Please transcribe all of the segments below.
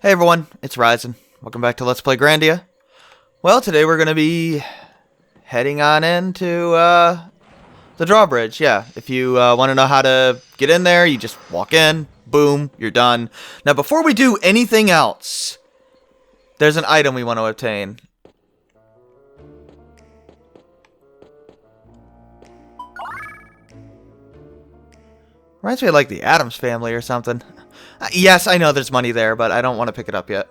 Hey everyone, it's Ryzen. Welcome back to Let's Play Grandia. Well, today we're going to be heading on into the drawbridge. Yeah, if you want to know how to get in there, you just walk in, boom, you're done. Now, before we do anything else, there's an item we want to obtain. Reminds me of like the Addams Family or something. Yes, I know there's money there, but I don't want to pick it up yet.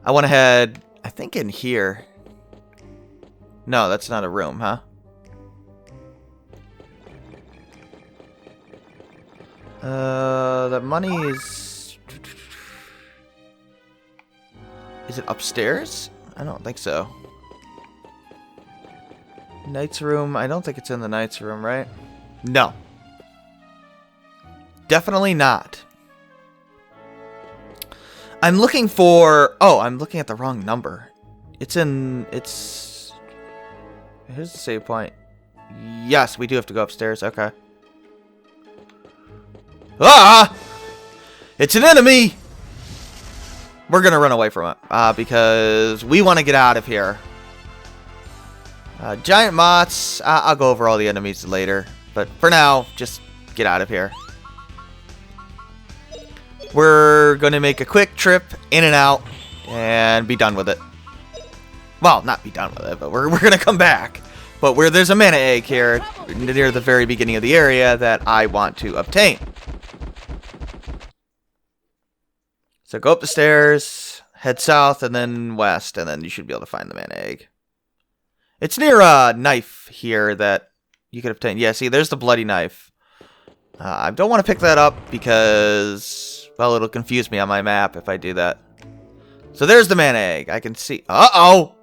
I want to head, I think, in here. No, that's not a room, huh? The money is... Is it upstairs? I don't think so. Knight's room, I don't think it's in the Knight's room, right? No. Definitely not. I'm looking for... Oh, I'm looking at the wrong number. It's in... It's... Here's the save point. Yes, we do have to go upstairs. Okay. Ah! It's an enemy! We're gonna run away from it. Because we want to get out of here. Giant moths. I'll go over all the enemies later. But for now, just get out of here. We're going to make a quick trip in and out and be done with it. Well, not be done with it, but we're going to come back. But there's a mana egg here near the very beginning of the area that I want to obtain. So go up the stairs, head south, and then west, and then you should be able to find the mana egg. It's near a knife here that you could obtain. Yeah, see, there's the bloody knife. I don't want to pick that up because, well, it'll confuse me on my map if I do that. So there's the mana egg. I can see... Uh-oh!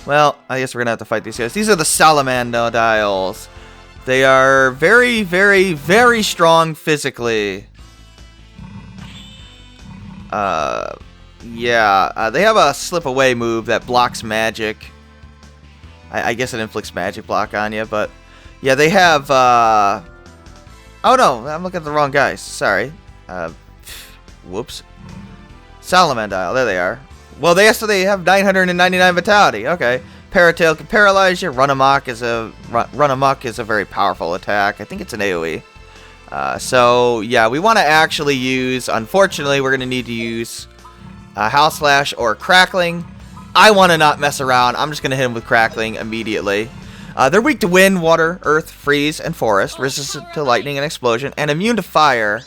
Well, I guess we're going to have to fight these guys. These are the Salamandodiles. They are very, very, very strong physically. Yeah. They have a slip away move that blocks magic. I guess it inflicts magic block on you, but... Yeah, they have, Oh, no, I'm looking at the wrong guys. Sorry. Whoops. Salamandile, there they are. Well, they have 999 vitality. Okay. Paratail can paralyze you. Run amok is a very powerful attack. I think it's an AoE. So, yeah, we want to actually use... Unfortunately, we're going to need to use Howl Slash or Crackling. I want to not mess around. I'm just going to hit him with Crackling immediately. They're weak to wind, water, earth, freeze, and forest, resistant to lightning and explosion, and immune to fire.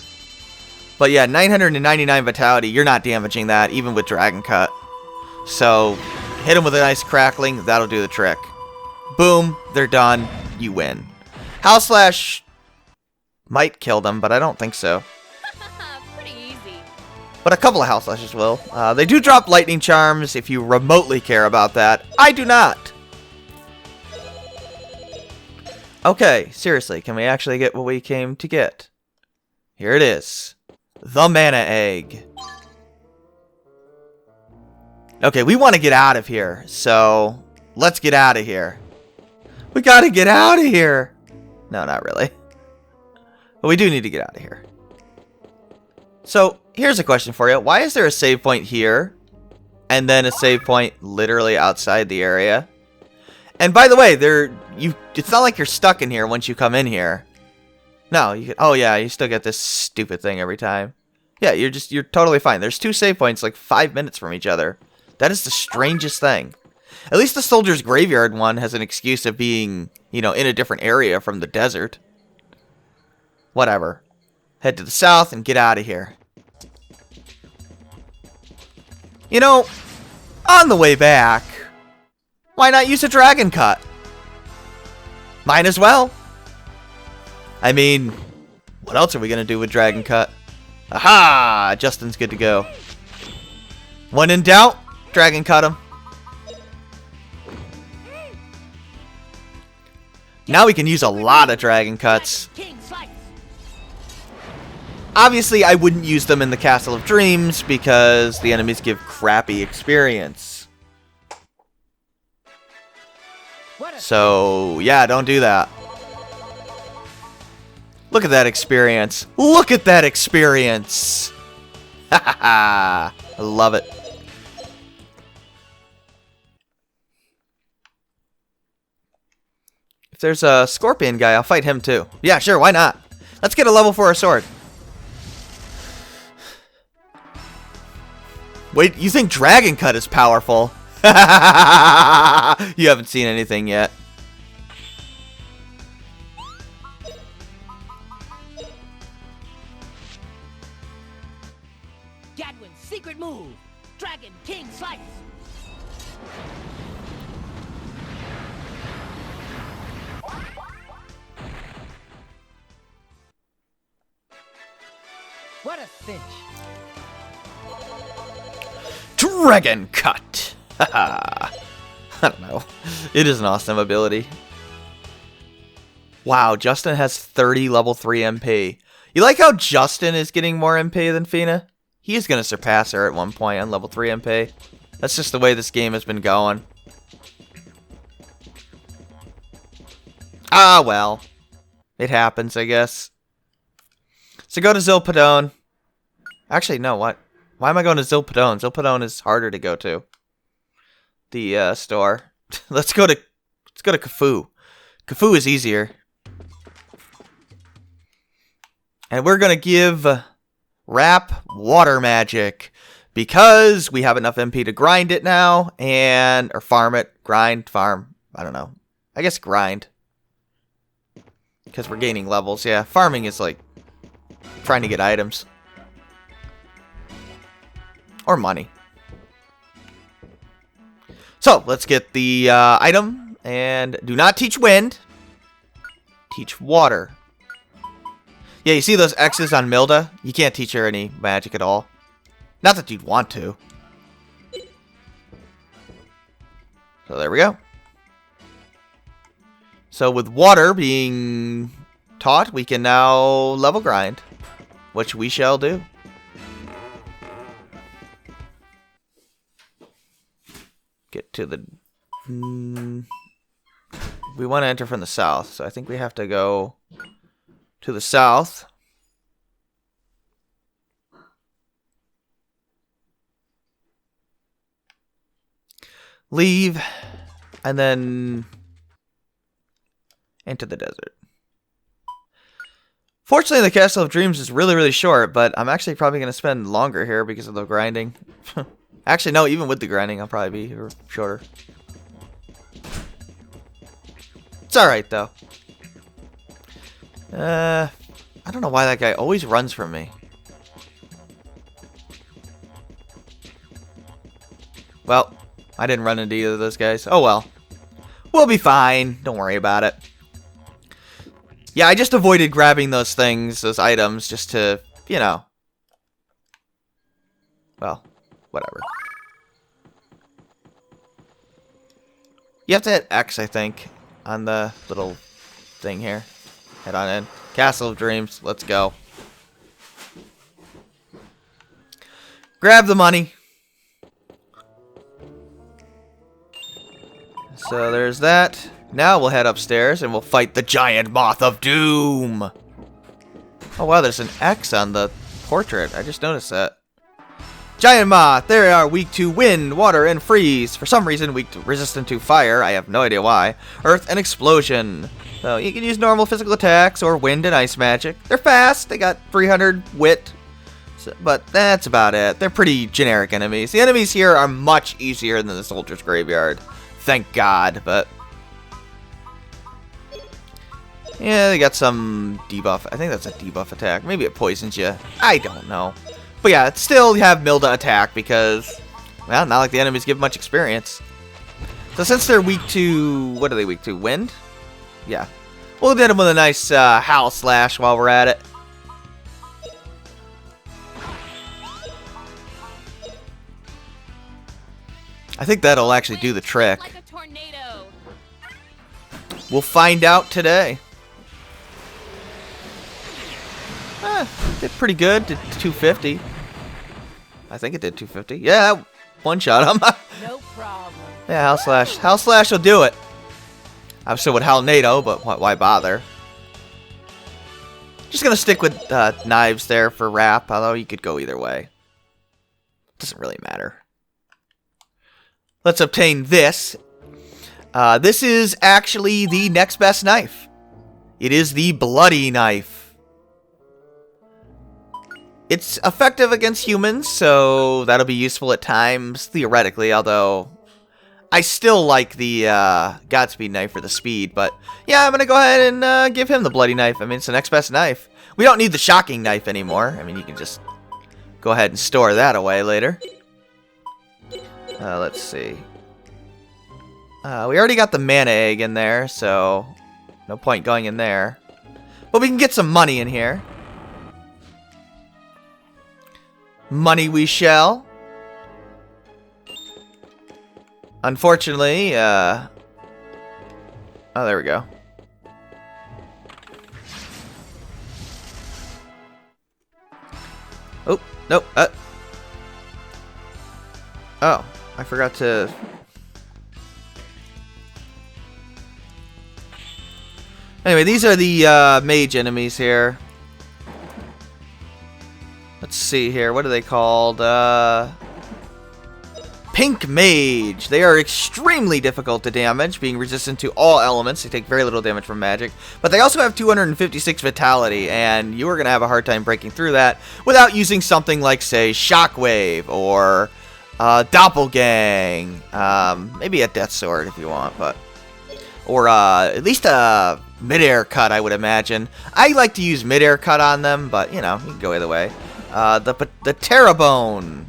But yeah, 999 vitality, you're not damaging that, even with Dragon Cut. So, hit them with a nice Crackling, that'll do the trick. Boom, they're done, you win. Howl Slash might kill them, but I don't think so. Pretty easy. But a couple of Howl Slashes will. They do drop Lightning Charms if you remotely care about that. I do not. Okay, seriously, can we actually get what we came to get? Here it is. The mana egg. Okay, we want to get out of here, so let's get out of here. We gotta get out of here. No, not really. But we do need to get out of here. So, here's a question for you. Why is there a save point here, and then a save point literally outside the area? And by the way, it's not like you're stuck in here once you come in here. No, oh yeah, you still get this stupid thing every time. Yeah, you're totally fine. There's two save points like 5 minutes from each other. That is the strangest thing. At least the Soldier's Graveyard one has an excuse of being, in a different area from the desert. Whatever. Head to the south and get out of here. On the way back, why not use a Dragon Cut? Might as well. I mean, what else are we going to do with Dragon Cut? Aha! Justin's good to go. When in doubt, Dragon Cut him. Now we can use a lot of Dragon Cuts. Obviously, I wouldn't use them in the Castle of Dreams because the enemies give crappy experience. So, yeah, don't do that. Look at that experience. Look at that experience. Ha ha ha. I love it. If there's a scorpion guy, I'll fight him too. Yeah, sure, why not? Let's get a level for our sword. Wait, you think Dragon Cut is powerful? You haven't seen anything yet. Gadwin's secret move. Dragon King Slice. What a cinch. Dragon Cut! I don't know. It is an awesome ability. Wow, Justin has 30 level 3 MP. You like how Justin is getting more MP than Feena? He is going to surpass her at one point on level 3 MP. That's just the way this game has been going. Ah, well. It happens, I guess. So go to Zilpadone. Actually, no, what? Why am I going to Zilpadone? Zilpadone is harder to go to. The store. Let's go to Kafoo. Kafoo is easier. And we're gonna give Rapp water magic because we have enough MP to grind it now or farm it. Farm. I don't know. I guess grind. Because we're gaining levels, yeah. Farming is like trying to get items. Or money. So, let's get the item. And do not teach wind. Teach water. Yeah, you see those X's on Milda? You can't teach her any magic at all. Not that you'd want to. So, there we go. So, with water being taught, we can now level grind. Which we shall do. Get to the... we want to enter from the south, so I think we have to go to the south. Leave, and then enter the desert. Fortunately, the Castle of Dreams is really, really short, but I'm actually probably going to spend longer here because of the grinding. Actually, no, even with the grinding, I'll probably be shorter. It's alright, though. I don't know why that guy always runs from me. Well, I didn't run into either of those guys. Oh, well. We'll be fine. Don't worry about it. Yeah, I just avoided grabbing those things, those items, just to, you know. Well, whatever. You have to hit X, I think, on the little thing here. Head on in. Castle of Dreams. Let's go. Grab the money. So there's that. Now we'll head upstairs and we'll fight the giant moth of doom. Oh wow, there's an X on the portrait. I just noticed that. Giant moth, they are weak to wind, water, and freeze. For some reason, resistant to fire. I have no idea why. Earth and explosion. So you can use normal physical attacks or wind and ice magic. They're fast. They got 300 wit. So, but that's about it. They're pretty generic enemies. The enemies here are much easier than the soldier's graveyard. Thank God, but... yeah, they got some debuff. I think that's a debuff attack. Maybe it poisons you. I don't know. But yeah, still you have Milda attack because, well, not like the enemies give much experience. So since they're weak to, what are they weak to? Wind? Yeah. We'll hit them with a nice Howl Slash while we're at it. I think that'll actually do the trick. Like a tornado. We'll find out today. Did pretty good. Did 250. I think it did 250. Yeah, one shot him. No problem. Yeah, Howl Slash. Howl Slash will do it. I still would Howl Nado, but why bother? Just gonna stick with knives there for Rapp, although you could go either way. Doesn't really matter. Let's obtain this. This is actually the next best knife. It is the bloody knife. It's effective against humans, so that'll be useful at times, theoretically, although I still like the Godspeed knife for the speed, but yeah, I'm going to go ahead and give him the bloody knife. I mean, it's the next best knife. We don't need the shocking knife anymore. I mean, you can just go ahead and store that away later. Let's see. We already got the mana egg in there, so no point going in there. But we can get some money in here. Money we shall. Unfortunately, oh, there we go. Oh, nope. Oh, I forgot to... Anyway, these are the mage enemies here. Let's see here. What are they called? Pink Mage. They are extremely difficult to damage, being resistant to all elements. They take very little damage from magic. But they also have 256 vitality, and you are going to have a hard time breaking through that without using something like, say, Shockwave or Doppelgang. Maybe a Death Sword if you want, but... Or at least a mid-air cut, I would imagine. I like to use mid-air cut on them, but, you know, you can go either way. The Terrabone.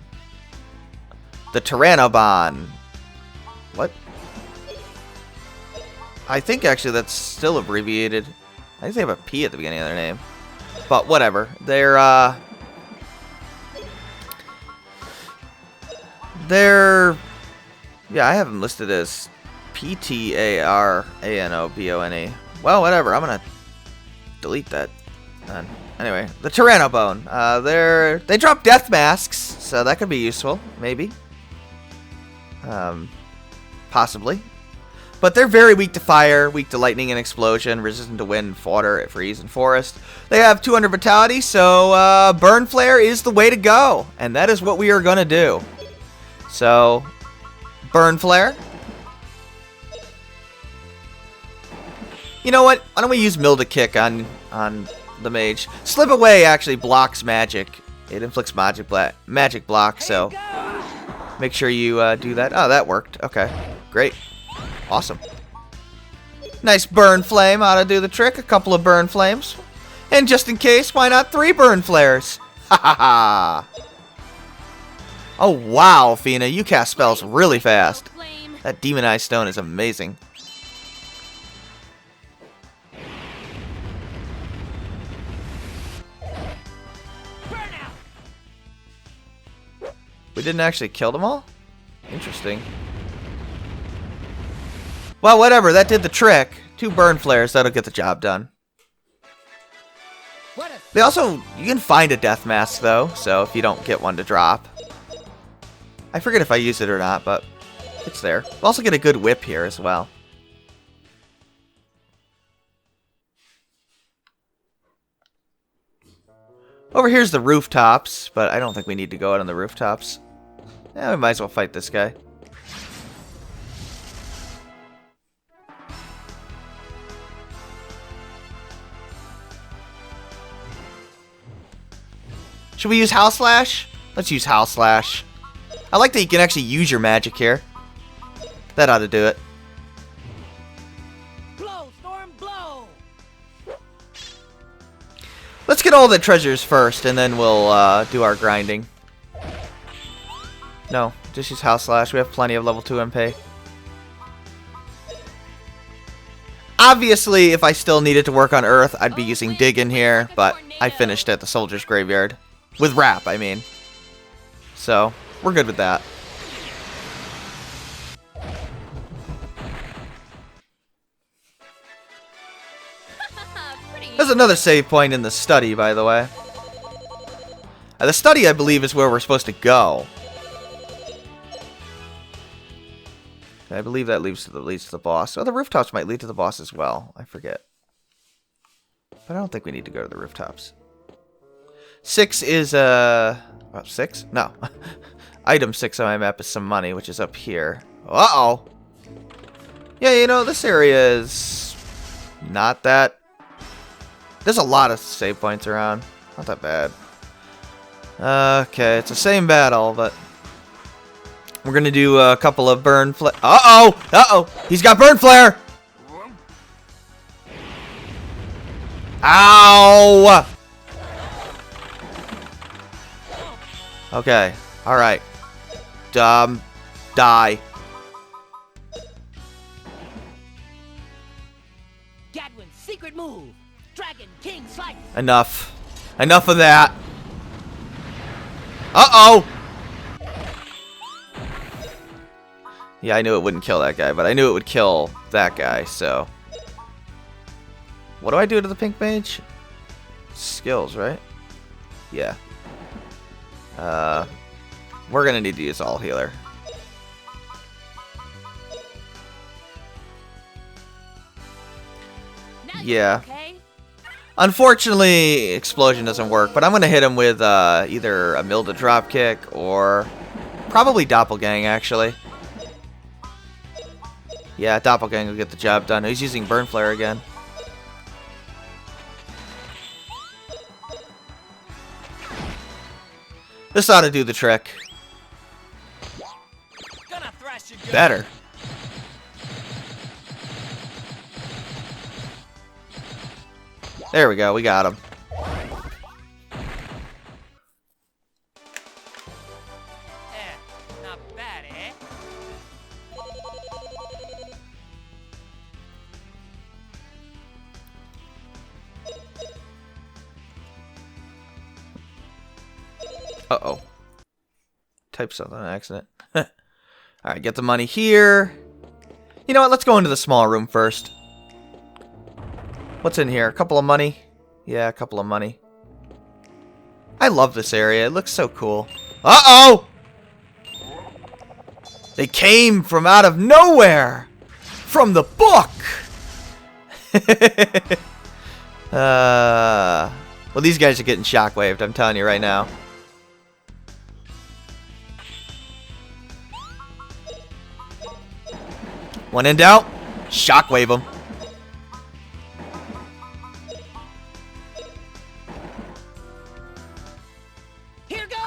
The Tyrannobon. What? I think, actually, that's still abbreviated. I think they have a P at the beginning of their name. But, whatever. They're, yeah, I have them listed as P-T-A-R-A-N-O-B-O-N-E. Well, whatever. I'm gonna delete that. Anyway, the Tyrannobone. They drop death masks, so that could be useful, maybe. Possibly. But they're very weak to fire, weak to lightning and explosion, resistant to wind, water, freeze, and forest. They have 200 vitality, so Burn Flare is the way to go. And that is what we are gonna do. So, Burn Flare. You know what? Why don't we use Milda Kick on the mage? Slip Away actually blocks magic. It inflicts magic block, so make sure you do that. Oh, that worked. Okay, great. Awesome. Nice Burn Flame ought to do the trick. A couple of Burn Flames. And just in case, why not 3 Burn Flares? Ha ha ha. Oh, wow, Feena. You cast spells really fast. That Demonized Stone is amazing. We didn't actually kill them all? Interesting. Well, whatever. That did the trick. 2 Burn Flares. That'll get the job done. They also... You can find a Death Mask, though. So, if you don't get one to drop. I forget if I use it or not, but... It's there. We'll also get a good whip here as well. Over here's the rooftops, but I don't think we need to go out on the rooftops. Yeah, we might as well fight this guy. Should we use House Slash? Let's use House Slash. I like that you can actually use your magic here. That ought to do it. Blow, storm, blow. Let's get all the treasures first, and then we'll do our grinding. No, just use House Slash. We have plenty of level 2 MP. Obviously, if I still needed to work on Earth, I'd be using Dig in here, but I finished at the Soldier's Graveyard. With Rapp, I mean. So, we're good with that. There's another save point in the study, by the way. The study, I believe, is where we're supposed to go. I believe that leads to the boss. Oh, the rooftops might lead to the boss as well. I forget. But I don't think we need to go to the rooftops. 6 is, 6? No. Item 6 on my map is some money, which is up here. Uh-oh! Yeah, you know, this area is not that... There's a lot of save points around. Not that bad. Okay, it's the same battle, but... We're gonna do a couple of burn flare... Uh-oh! Uh-oh! He's got burn flare! Ow! Okay, alright. Die. Gadwin's secret move. Dragon King Slice. Enough. Enough of that. Uh-oh! Yeah, I knew it wouldn't kill that guy, but I knew it would kill that guy, so... What do I do to the pink mage? Skills, right? Yeah. We're gonna need to use all healer. Yeah. Okay? Unfortunately, explosion doesn't work, but I'm gonna hit him with either a Milda dropkick or probably doppelgang, actually. Yeah, doppelgang will get the job done. He's using burn flare again. This ought to do the trick. Gonna thrash you good. Better. There we go, we got him. Not bad, eh? Uh-oh. Type something on accident. Alright, get the money here. You know what, let's go into the small room first. What's in here? A couple of money? Yeah, a couple of money. I love this area. It looks so cool. Uh-oh! They came from out of nowhere! From the book! Well, these guys are getting shockwaved, I'm telling you right now. When in doubt, shockwave them. Here goes.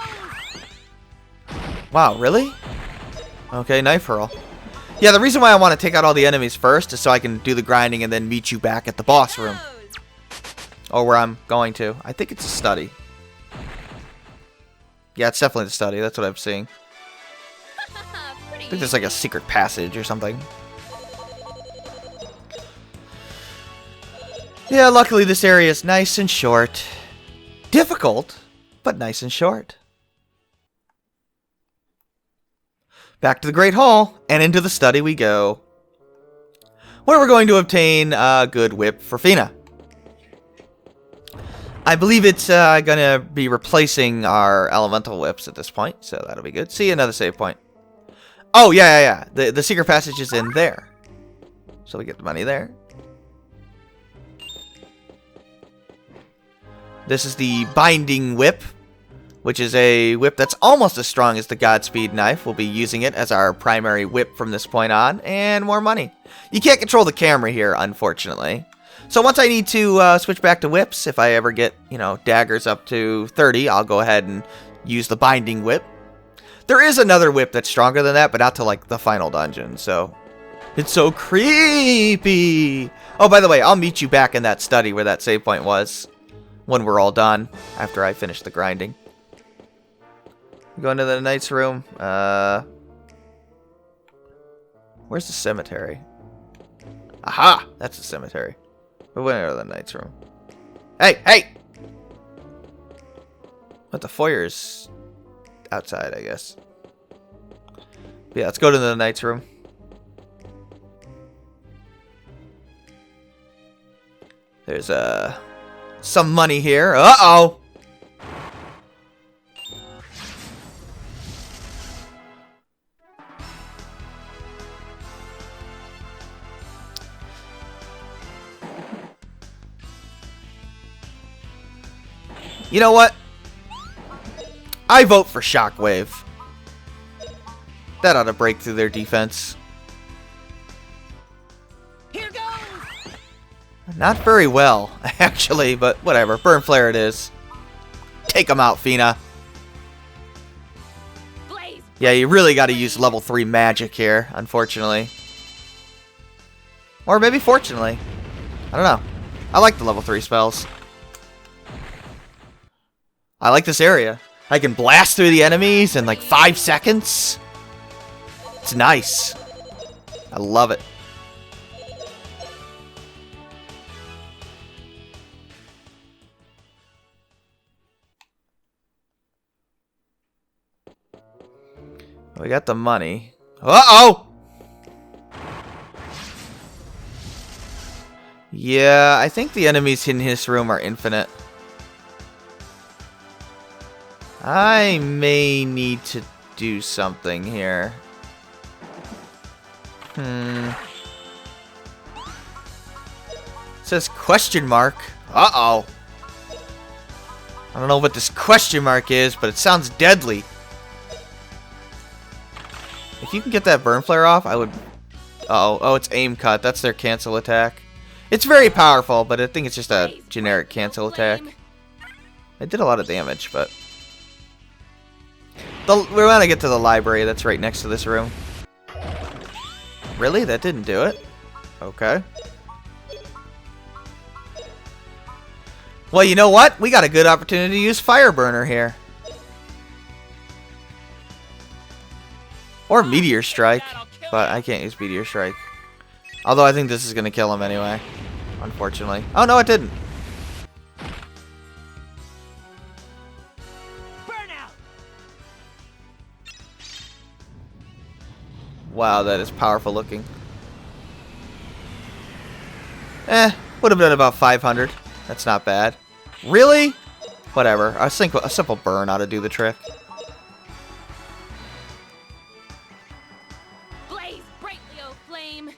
Wow, really? Okay, knife hurl. Yeah, the reason why I want to take out all the enemies first is so I can do the grinding and then meet you back at the boss room. Or where I'm going to. I think it's a study. Yeah, it's definitely the study. That's what I'm seeing. I think there's like a secret passage or something. Yeah, luckily this area is nice and short. Difficult, but nice and short. Back to the Great Hall, and into the study we go. Where we're going to obtain a good whip for Feena. I believe it's going to be replacing our elemental whips at this point, so that'll be good. See, another save point. Oh, yeah. The secret passage is in there. So we get the money there. This is the Binding Whip, which is a whip that's almost as strong as the Godspeed knife. We'll be using it as our primary whip from this point on, and more money. You can't control the camera here, unfortunately. So once I need to switch back to whips, if I ever get, you know, daggers up to 30, I'll go ahead and use the Binding Whip. There is another whip that's stronger than that, but not to, like, the final dungeon, so... It's so creepy! Oh, by the way, I'll meet you back in that study where that save point was. When we're all done, after I finish the grinding. Go into the knight's room. Where's the cemetery? Aha! That's the cemetery. We went into the knight's room. Hey! But the foyer's outside, I guess. But yeah, let's go to the knight's room. There's some money here. Uh-oh! You know what? I vote for Shockwave. That ought to break through their defense. Here goes. Not very well, actually, but whatever. Burn Flare it is. Take them out, Feena. Blaze. Yeah, you really got to use level 3 magic here, unfortunately. Or maybe fortunately. I don't know. I like the level 3 spells. I like this area. I can blast through the enemies in like 5 seconds. It's nice. I love it. We got the money. Uh-oh! Yeah, I think the enemies in his room are infinite. I may need to do something here. It says question mark. Uh-oh. I don't know what this question mark is, but it sounds deadly. If you can get that burn flare off, I would... Uh-oh. Oh, it's aim cut. That's their cancel attack. It's very powerful, but I think it's just a generic cancel attack. It did a lot of damage, but... We want to get to the library that's right next to this room. Really? That didn't do it? Okay. Well, you know what? We got a good opportunity to use Fire Burner here. Or Meteor Strike. But I can't use Meteor Strike. Although I think this is going to kill him anyway. Unfortunately. Oh, no, it didn't. Burnout. Wow, that is powerful looking. Would have been about 500. That's not bad. Really? Whatever. I think a simple burn ought to do the trick. Blaze brightly, O flame.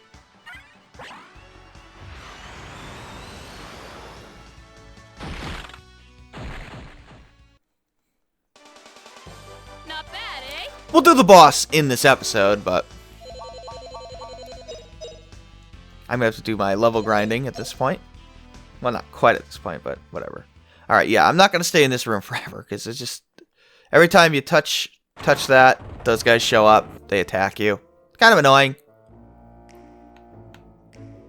Not bad, eh? We'll do the boss in this episode, but... I'm going to have to do my level grinding at this point. Well, not quite at this point, but whatever. Alright, yeah, I'm not going to stay in this room forever, because it's just... Every time you touch that, those guys show up, they attack you. It's kind of annoying.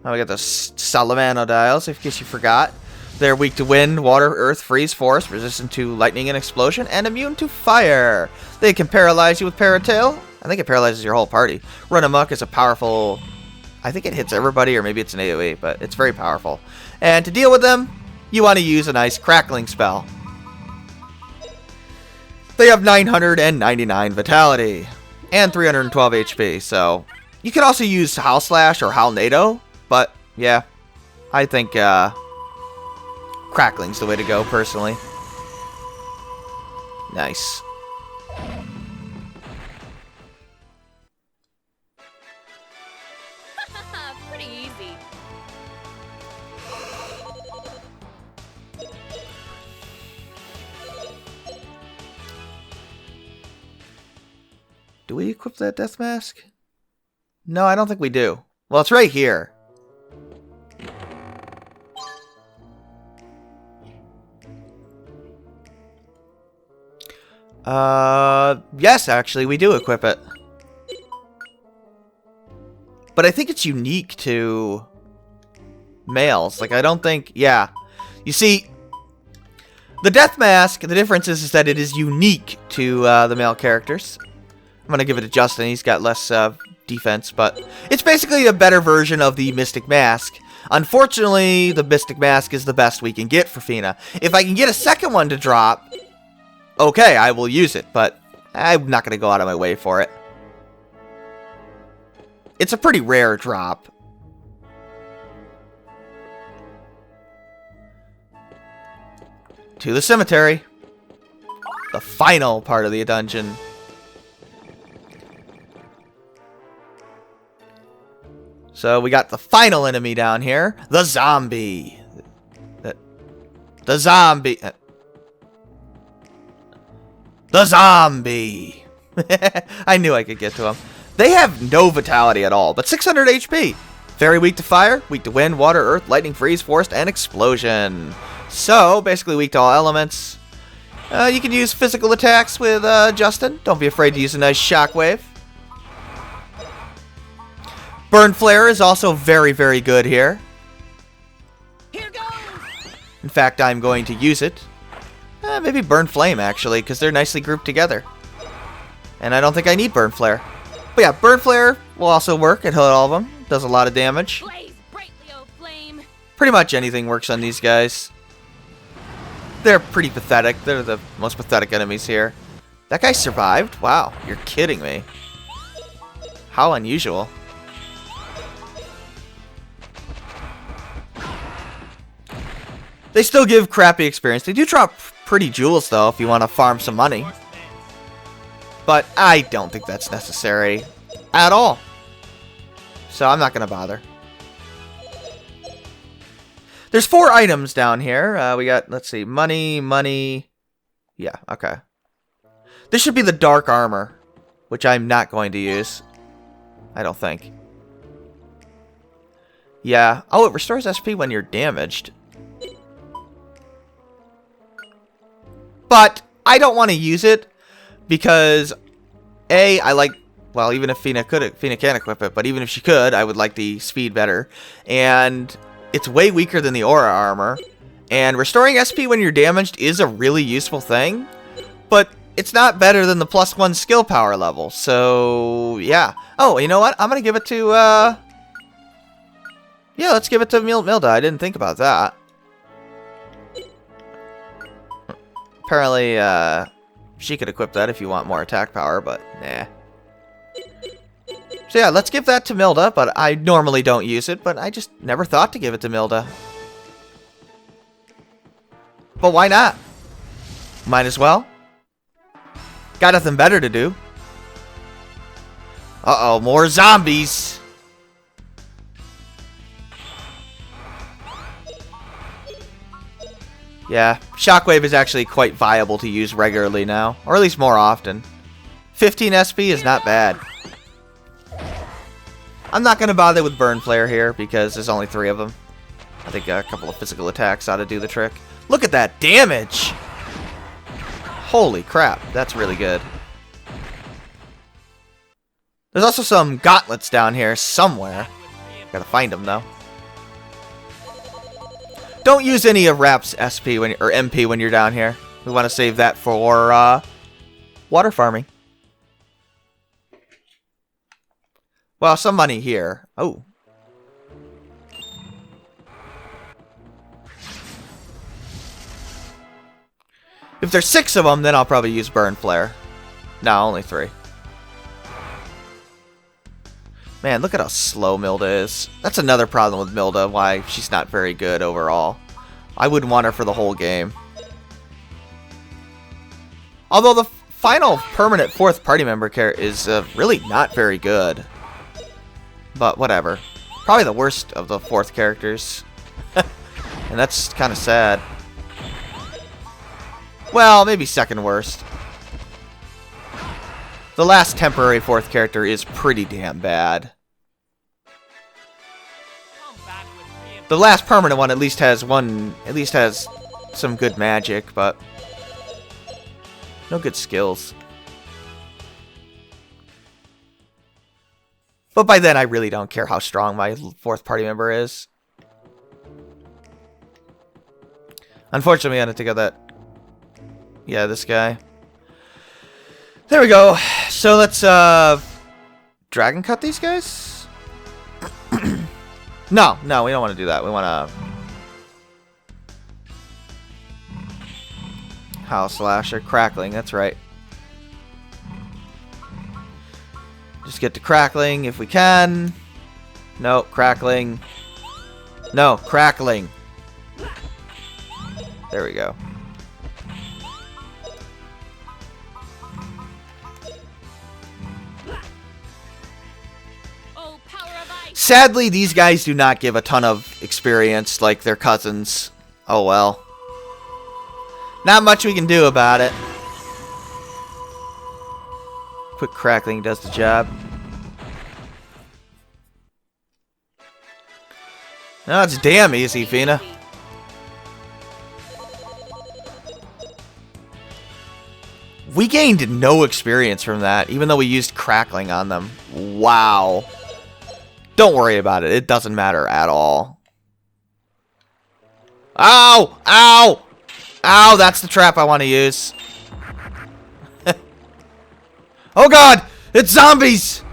Now we got the Salamano dials, in case you forgot. They're weak to wind, water, earth, freeze, force, resistant to lightning and explosion, and immune to fire. They can paralyze you with Paratail. I think it paralyzes your whole party. Run Amok is a powerful... I think it hits everybody, or maybe it's an AoE, but it's very powerful. And to deal with them, you want to use a nice crackling spell. They have 999 vitality and 312 HP, so you can also use Howl Slash or Howl NATO, but yeah, I think crackling's the way to go personally. Nice. Pretty easy. Do we equip that death mask? No, I don't think we do. Well, it's right here. Yes, actually, we do equip it. But I think it's unique to males. Like, I don't think... Yeah. You see, the death mask, the difference is that it is unique to the male characters. I'm going to give it to Justin. He's got less defense, but it's basically a better version of the Mystic Mask. Unfortunately, the Mystic Mask is the best we can get for Feena. If I can get a second one to drop, okay, I will use it, but I'm not going to go out of my way for it. It's a pretty rare drop. To the cemetery. The final part of the dungeon. So we got the final enemy down here. The zombie. The zombie. The zombie. I knew I could get to him. They have no vitality at all, but 600 HP. Very weak to fire, weak to wind, water, earth, lightning, freeze, forest, and explosion. So, basically weak to all elements. You can use physical attacks with Justin. Don't be afraid to use a nice shockwave. Burn Flare is also very, very good here. Here goes. In fact, I'm going to use it. Maybe Burn Flame, actually, because they're nicely grouped together. And I don't think I need Burn Flare. But yeah, Burn Flare will also work. It hit all of them. Does a lot of damage. Blaze brightly, O flame. Pretty much anything works on these guys. They're pretty pathetic. They're the most pathetic enemies here. That guy survived? Wow, you're kidding me. How unusual. They still give crappy experience. They do drop pretty jewels, though, if you want to farm some money. But I don't think that's necessary at all. So I'm not going to bother. There's 4 items down here. We got, let's see, money. Yeah, okay. This should be the dark armor, which I'm not going to use. I don't think. Yeah. Oh, it restores SP when you're damaged. But I don't want to use it because A, I like, well, even if Feena can't equip it, but even if she could, I would like the speed better. And it's way weaker than the aura armor. And restoring SP when you're damaged is a really useful thing, but it's not better than the +1 skill power level. So, yeah. Oh, you know what? I'm going to give it to, yeah, let's give it to Milda. I didn't think about that. Apparently, she could equip that if you want more attack power, but nah. So yeah, let's give that to Milda, but I normally don't use it, but I just never thought to give it to Milda. But why not? Might as well. Got nothing better to do. Uh-oh, more zombies. Yeah, Shockwave is actually quite viable to use regularly now, or at least more often. 15 SP is not bad. I'm not going to bother with Burn Flare here because there's only 3 of them. I think a couple of physical attacks ought to do the trick. Look at that damage! Holy crap, that's really good. There's also some gauntlets down here somewhere. Gotta find them though. Don't use any of Rapp's SP or MP when you're down here. We want to save that for water farming. Well, some money here. Oh. If there's 6 of them, then I'll probably use Burn Flare. No, only 3. Man, look at how slow Milda is. That's another problem with Milda, why she's not very good overall. I wouldn't want her for the whole game. Although the final permanent 4th party member character is really not very good. But whatever. Probably the worst of the 4th characters. And that's kind of sad. Well, maybe 2nd worst. The last temporary 4th character is pretty damn bad. The last permanent one at least has some good magic, but no good skills. But by then I really don't care how strong my 4th party member is. Unfortunately, I had to go that. Yeah, this guy. There we go. So let's dragon cut these guys? No, we don't want to do that. We want to House Slasher, Crackling, that's right. Just get to Crackling if we can. No, Crackling. No, Crackling. There we go. Sadly, these guys do not give a ton of experience like their cousins. Oh well. Not much we can do about it. quick crackling does the job. No, it's damn easy, Feena. We gained no experience from that, even though we used crackling on them. Wow. Don't worry about it. It doesn't matter at all. Ow! Ow! Ow, that's the trap I want to use. Oh god! It's zombies!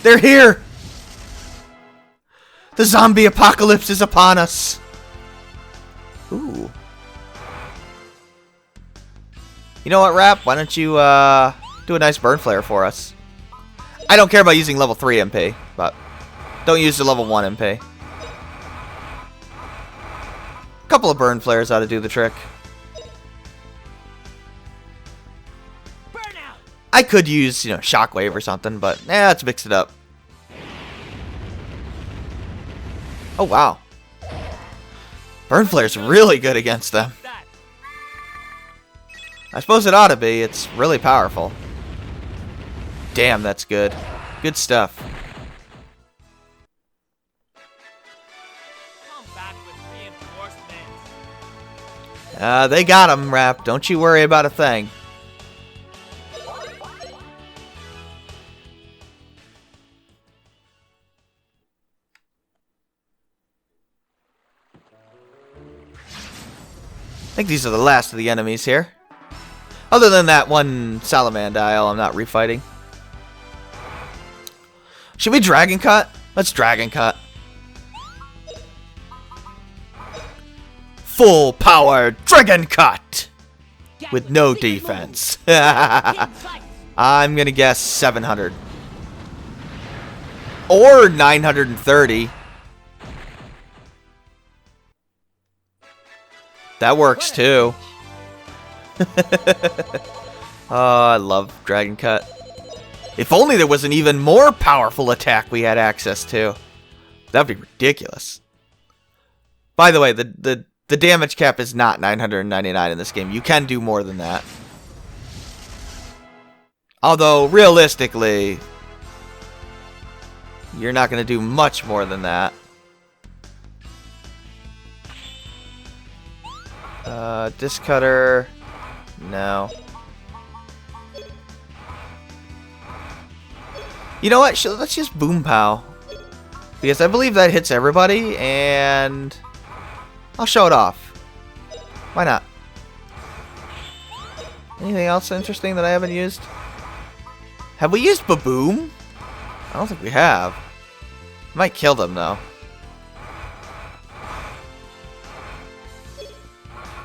They're here! The zombie apocalypse is upon us. Ooh. You know what, Rapp? Why don't you do a nice burn flare for us? I don't care about using level 3 MP, but don't use the level 1 MP. A couple of burn flares ought to do the trick. I could use, you know, shockwave or something, but let's mix it up. Oh wow. Burn flare's really good against them. I suppose it ought to be. It's really powerful. Damn, that's good. Good stuff. Come back with reinforcements. They got him, Rapp. Don't you worry about a thing. I think these are the last of the enemies here. Other than that one salamander I'm not refighting. Should we dragon cut? Let's dragon cut. Full power dragon cut with no defense. I'm gonna guess 700 or 930. That works too. Oh, I love Dragon Cut. If only there was an even more powerful attack we had access to. That'd be ridiculous. By the way, the damage cap is not 999 in this game. You can do more than that. Although, realistically, you're not going to do much more than that. Disc cutter. No. You know what? Let's use Boom Pow. Because I believe that hits everybody, and I'll show it off. Why not? Anything else interesting that I haven't used? Have we used Baboom? I don't think we have. Might kill them, though.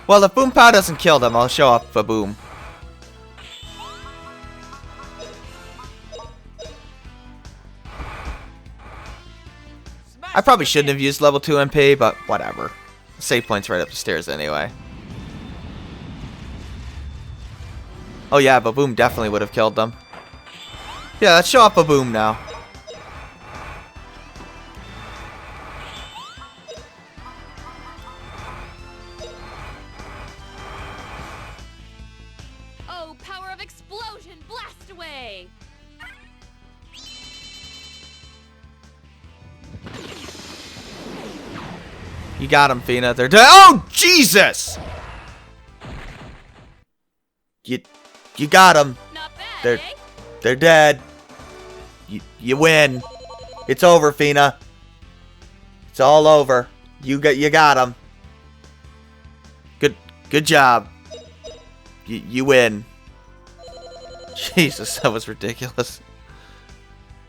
Well, if Boom Pow doesn't kill them, I'll show off Baboom. I probably shouldn't have used level 2 MP, but whatever. The save point's right up the stairs anyway. Oh yeah, Baboom definitely would have killed them. Yeah, let's show off Baboom now. Oh, power of explosion! Blast away! You got him, Feena. They're dead. Oh, Jesus! You got him. Not bad, eh? They're dead. You win. It's over, Feena. It's all over. You got him. Good job. You win. Jesus, that was ridiculous.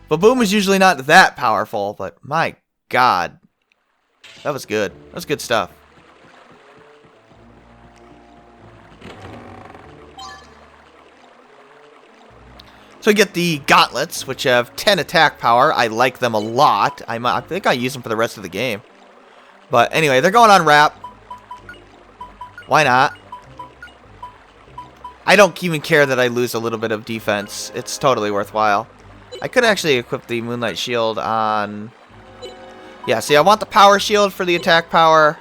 Baboom is usually not that powerful, but my God. That was good. That was good stuff. So we get the gauntlets, which have 10 attack power. I like them a lot. I think I use them for the rest of the game. But anyway, they're going on Rapp. Why not? I don't even care that I lose a little bit of defense. It's totally worthwhile. I could actually equip the Moonlight Shield on... Yeah, see, I want the power shield for the attack power.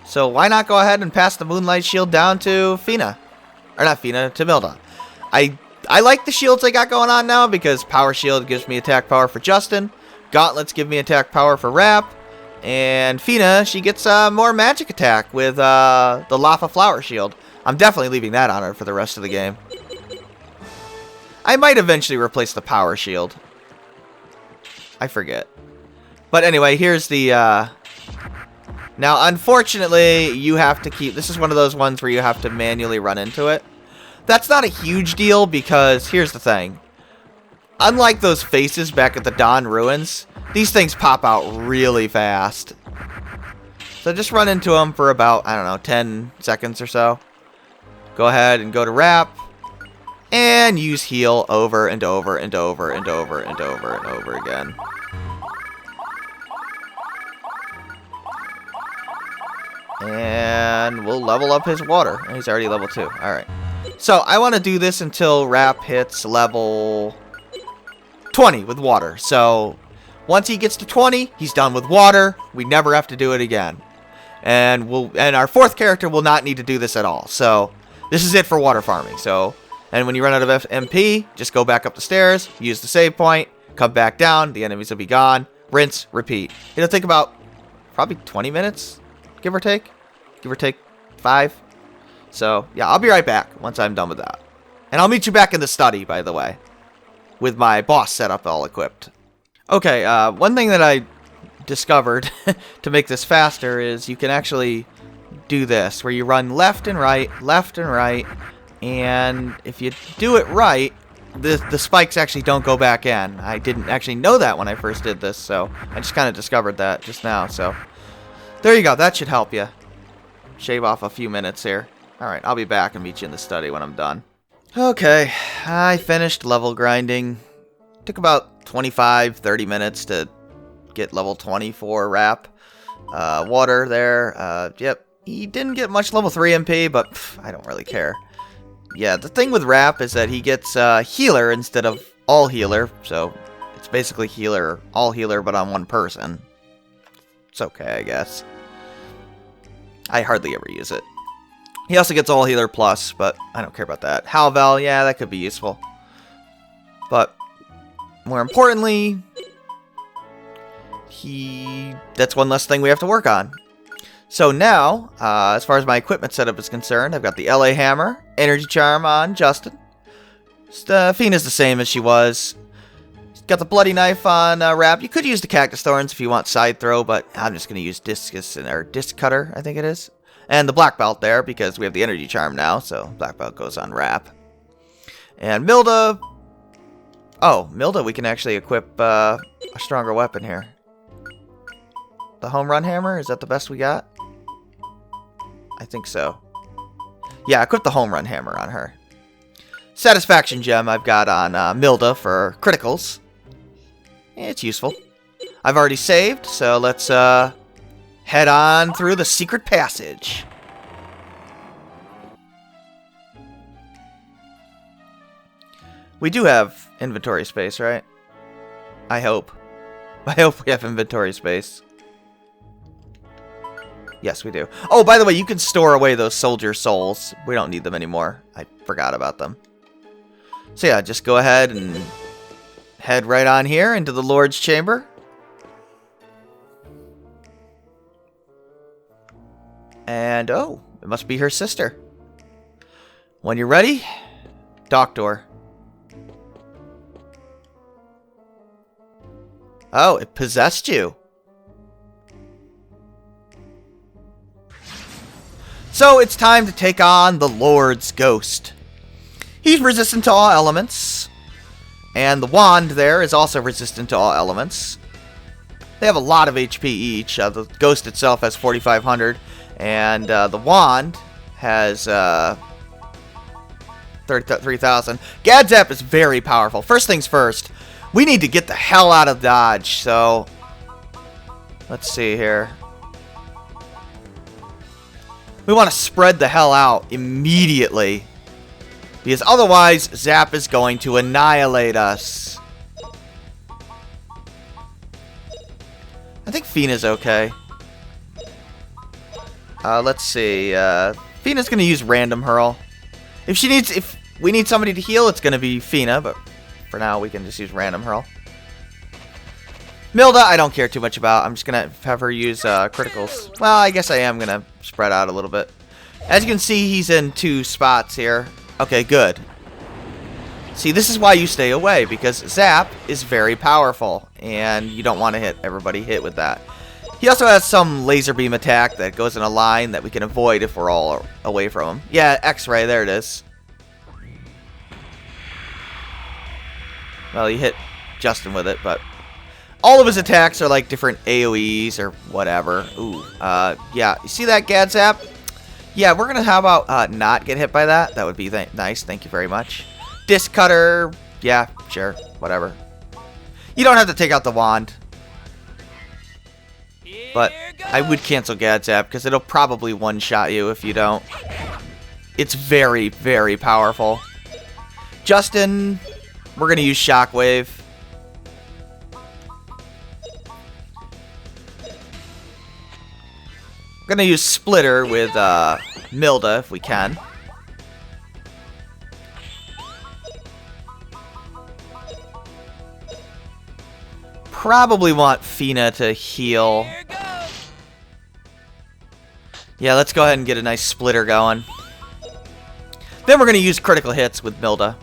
So why not go ahead and pass the Moonlight Shield down to Feena? Or not Feena, to Milda. I like the shields I got going on now because Power Shield gives me attack power for Justin. Gauntlets give me attack power for Rapp. And Feena, she gets more magic attack with the Lafa Flower Shield. I'm definitely leaving that on her for the rest of the game. I might eventually replace the Power Shield. I forget. But anyway, here's the... Now, unfortunately, you have to keep... This is one of those ones where you have to manually run into it. That's not a huge deal because here's the thing. Unlike those faces back at the Dawn Ruins, these things pop out really fast. So just run into them for about, I don't know, 10 seconds or so. Go ahead and go to Rapp. And use heal over and over and over and over and over and over again. And we'll level up his water. He's already level 2. Alright. So I want to do this until Rapp hits level 20 with water. So once he gets to 20, he's done with water. We never have to do it again. And our 4th character will not need to do this at all. So this is it for water farming. And when you run out of MP, just go back up the stairs, use the save point, come back down, the enemies will be gone, rinse, repeat. It'll take about probably 20 minutes, give or take 5. So yeah, I'll be right back once I'm done with that. And I'll meet you back in the study, by the way, with my boss setup all equipped. Okay, one thing that I discovered to make this faster is you can actually do this, where you run left and right, and if you do it right, the spikes actually don't go back in. I didn't actually know that when I first did this, so I just kind of discovered that just now. So there you go, that should help you shave off a few minutes here. Alright, I'll be back and meet you in the study when I'm done. Okay, I finished level grinding. Took about 25-30 minutes to get level 20 for Rapp. Water there, yep. He didn't get much level 3 MP, but I don't really care. Yeah, the thing with Rapp is that he gets healer instead of all healer, so it's basically healer, all healer, but on one person. It's okay, I guess. I hardly ever use it. He also gets all healer plus, but I don't care about that. Halval, yeah, that could be useful. But more importantly, that's one less thing we have to work on. So now, as far as my equipment setup is concerned, I've got the LA Hammer, Energy Charm on Justin. Feena's the same as she was. Got the Bloody Knife on Rapp. You could use the Cactus Thorns if you want side throw, but I'm just going to use Disc Cutter, I think it is. And the Black Belt there, because we have the Energy Charm now, so Black Belt goes on Rapp. And Milda... Oh, Milda, we can actually equip a stronger weapon here. The Home Run Hammer, is that the best we got? I think so. Yeah, equip the Home Run Hammer on her. Satisfaction Gem I've got on Milda for criticals. It's useful. I've already saved, so let's head on through the secret passage. We do have inventory space, right? I hope. I hope we have inventory space. Yes, we do. Oh, by the way, you can store away those soldier souls. We don't need them anymore. I forgot about them. So yeah, just go ahead and head right on here into the Lord's Chamber. And, oh, it must be her sister. When you're ready, Doctor. Oh, it possessed you. So it's time to take on the Lord's Ghost. He's resistant to all elements. And the wand there is also resistant to all elements. They have a lot of HP each. The Ghost itself has 4,500. And the wand has 3,000. Gadzap is very powerful. First things first, we need to get the hell out of Dodge. So, let's see here. We want to spread the hell out immediately. Because otherwise, Zap is going to annihilate us. I think Feena's okay. Let's see. Feena's going to use Random Hurl. If we need somebody to heal, it's going to be Feena, but for now we can just use Random Hurl. Milda, I don't care too much about. I'm just going to have her use criticals. Well, I guess I am going to spread out a little bit. As you can see, he's in 2 spots here. Okay, good. See, this is why you stay away, because Zap is very powerful, and you don't want to hit everybody hit with that. He also has some laser beam attack that goes in a line that we can avoid if we're all away from him. Yeah, X-ray, there it is. Well, he hit Justin with it, but all of his attacks are like different AoEs or whatever. Ooh, yeah. You see that, Gadzap? Yeah, we're gonna, how about not get hit by that? That would be nice, thank you very much. Disc Cutter, yeah, sure, whatever. You don't have to take out the wand. But I would cancel Gadzap because it'll probably one-shot you if you don't. It's very, very powerful. Justin, we're going to use Shockwave. We're going to use Splitter with Milda if we can. Probably want Feena to heal. Yeah, let's go ahead and get a nice splitter going. Then we're going to use critical hits with Milda.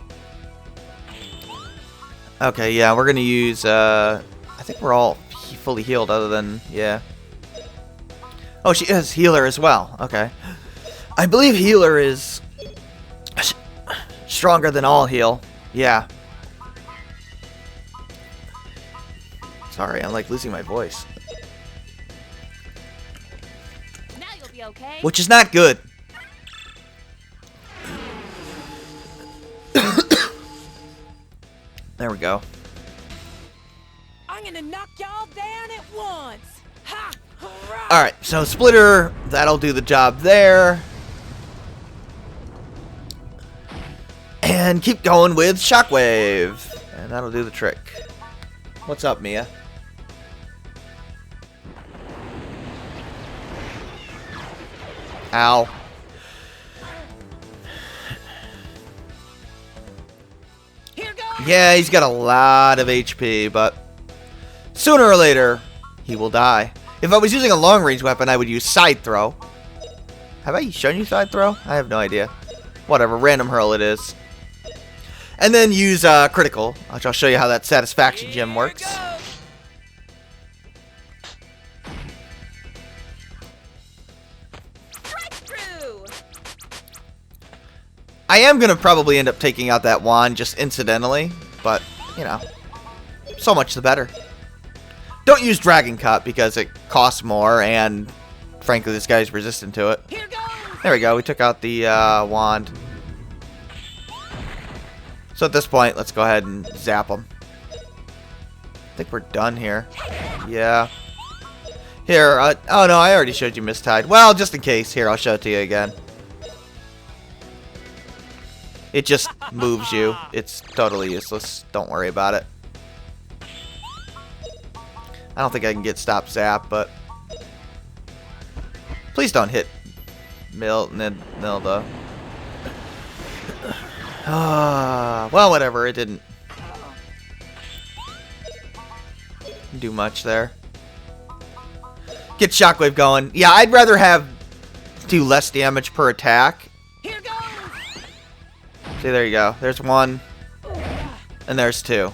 Okay, yeah, we're going to use, I think we're all fully healed other than, yeah. Oh, she is healer as well. Okay. I believe healer is stronger than all heal. Yeah. Sorry, I'm like losing my voice. Now you'll be okay. Which is not good. There we go. I'm gonna knock y'all down at once. Ha! Hurrah! Alright, so Splitter, that'll do the job there. And keep going with Shockwave. And that'll do the trick. What's up, Mia? Ow. Here goes. Yeah, he's got a lot of HP, but sooner or later, he will die. If I was using a long-range weapon, I would use Side Throw. Have I shown you Side Throw? I have no idea. Whatever, Random Hurl it is. And then use Critical, which I'll show you how that Satisfaction Gem works. I am going to probably end up taking out that wand just incidentally, but, you know, so much the better. Don't use Dragon Cut because it costs more, and frankly, this guy's resistant to it. Here goes. There we go, we took out the wand. So at this point, let's go ahead and zap him. I think we're done here. Yeah. Here, oh no, I already showed you Mistide. Well, just in case, here, I'll show it to you again. It just moves you. It's totally useless. Don't worry about it. I don't think I can get Stop Zap, but please don't hit Milda. Well, whatever. It didn't do much there. Get Shockwave going. Yeah, I'd rather do less damage per attack. Here goes. See, there you go. There's one. And there's two.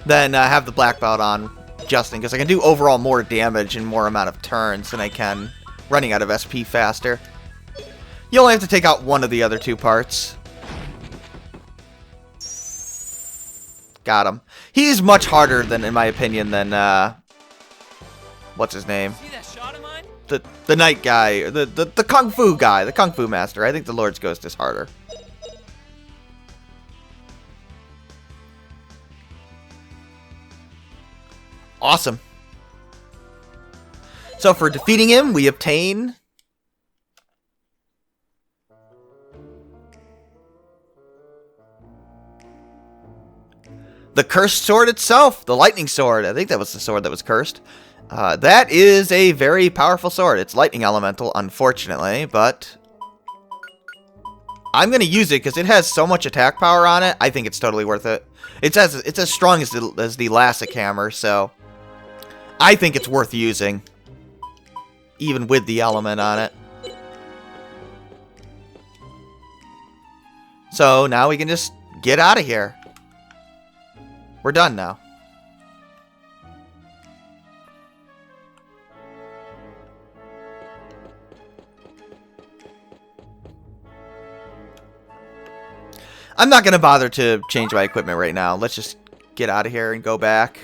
Then have the black belt on Justin, because I can do overall more damage in more amount of turns than I can running out of SP faster. You only have to take out one of the other 2 parts. Got him. He's much harder than, in my opinion, than what's his name? See that shot of mine? The knight guy, the kung fu guy, the kung fu master. I think the Lord's Ghost is harder. Awesome. So for defeating him, we obtain the cursed sword itself, the lightning sword. I think that was the sword that was cursed. That is a very powerful sword. It's lightning elemental, unfortunately, but I'm going to use it because it has so much attack power on it. I think it's totally worth it. It's as strong as the Lassic Hammer, so I think it's worth using, even with the element on it. So now we can just get out of here. We're done now. I'm not going to bother to change my equipment right now. Let's just get out of here and go back.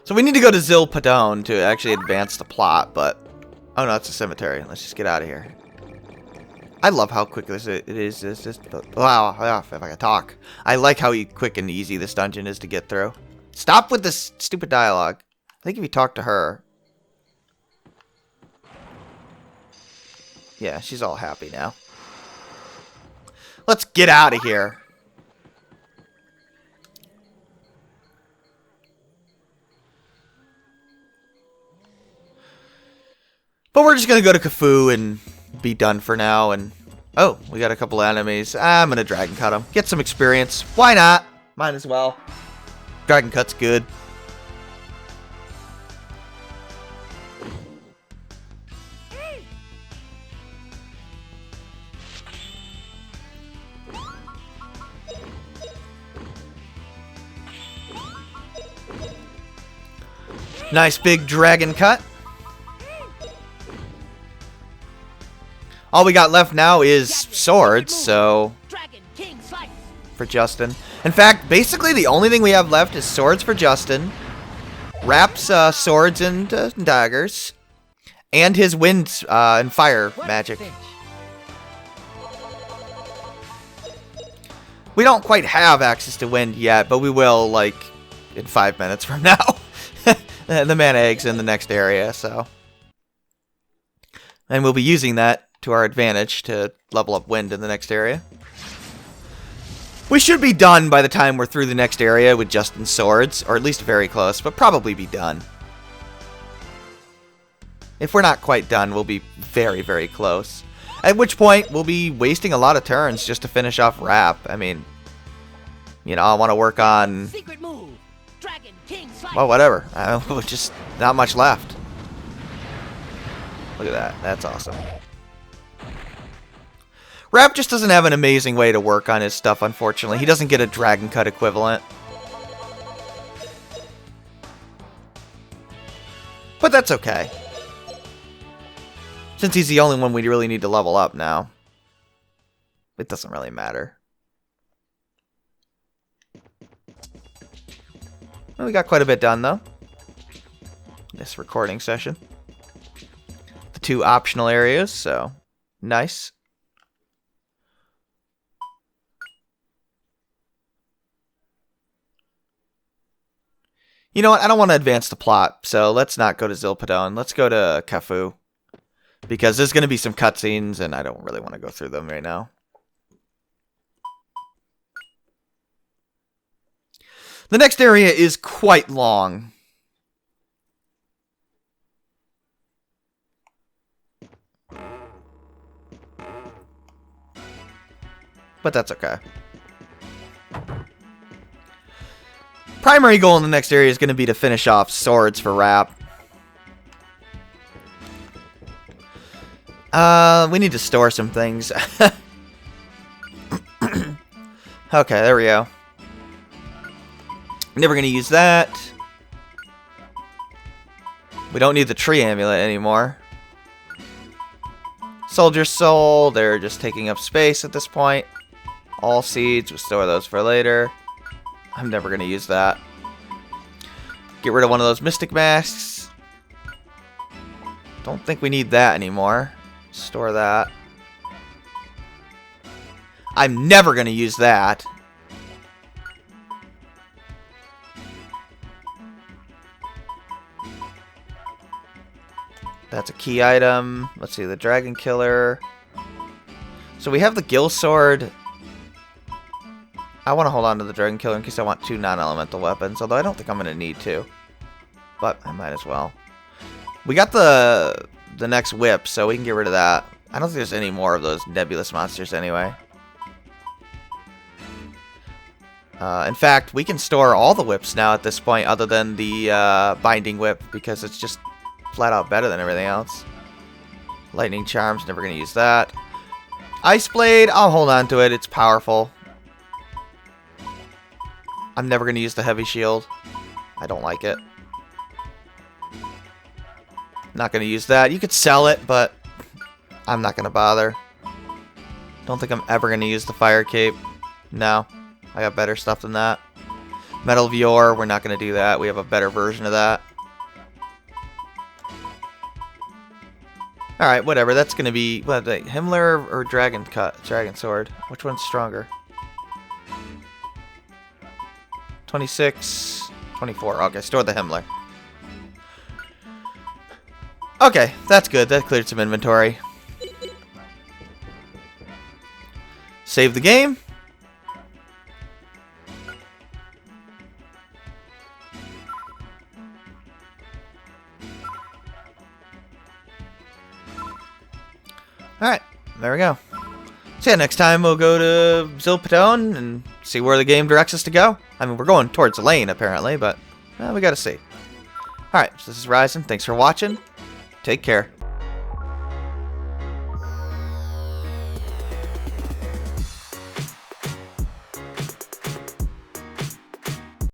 So we need to go to Zilpadone to actually advance the plot, but... Oh no, it's a cemetery. Let's just get out of here. I love how quick it is. It's just... Wow, if I can talk. I like how quick and easy this dungeon is to get through. Stop with this stupid dialogue. I think if you talk to her... Yeah, she's all happy now. Let's get out of here. But we're just going to go to Kafoo and be done for now. And oh, we got a couple enemies. I'm going to Dragon Cut them. Get some experience. Why not? Might as well. Dragon Cut's good. Nice big Dragon Cut. All we got left now is swords, so... For Justin. In fact, basically the only thing we have left is swords for Justin. Rapp's swords and daggers. And his wind and fire magic. We don't quite have access to wind yet, but we will, like, in 5 minutes from now. The mana egg's in the next area, so... And we'll be using that to our advantage to level up wind in the next area. We should be done by the time we're through the next area with Justin's swords, or at least very close, but probably be done. If we're not quite done, we'll be very, very close. At which point, we'll be wasting a lot of turns just to finish off Rapp. I mean, you know, I want to work on... Secret move. Dragon King Slice. Well, whatever. Just not much left. Look at that. That's awesome. Rapp just doesn't have an amazing way to work on his stuff, unfortunately. He doesn't get a Dragon Cut equivalent. But that's okay. Since he's the only one we really need to level up now. It doesn't really matter. Well, we got quite a bit done, though. This recording session. The 2 optional areas, so nice. You know what? I don't want to advance the plot, so let's not go to Zilpadone. Let's go to Kafoo. Because there's going to be some cutscenes, and I don't really want to go through them right now. The next area is quite long. But that's okay. Primary goal in the next area is going to be to finish off swords for Rapp. We need to store some things. Okay, there we go. Never going to use that. We don't need the tree amulet anymore. Soldier's Soul, they're just taking up space at this point. All seeds, we'll store those for later. I'm never going to use that. Get rid of one of those Mystic Masks. Don't think we need that anymore. Store that. I'm never going to use that. That's a key item. Let's see, the Dragon Killer. So we have the Gill Sword. I want to hold on to the Dragon Killer in case I want 2 non-elemental weapons, although I don't think I'm going to need to. But I might as well. We got the next whip, so we can get rid of that. I don't think there's any more of those nebulous monsters anyway. In fact, we can store all the whips now at this point, other than the binding whip, because it's just flat out better than everything else. Lightning Charm's never going to use that. Ice Blade, I'll hold on to it. It's powerful. I'm never going to use the Heavy Shield. I don't like it. Not going to use that. You could sell it, but I'm not going to bother. Don't think I'm ever going to use the Fire Cape. No. I got better stuff than that. Metal of Yore, we're not going to do that. We have a better version of that. Alright, whatever. That's going to be... what, Himmler or Dragon Cut? Dragon Sword. Which one's stronger? 26... 24. Okay, store the Himmler. Okay, that's good. That cleared some inventory. Save the game. Alright, there we go. So yeah, next time we'll go to Zilpatone and see where the game directs us to go. I mean, we're going towards the lane, apparently, but we gotta see. Alright, so this is Ryzen. Thanks for watching. Take care.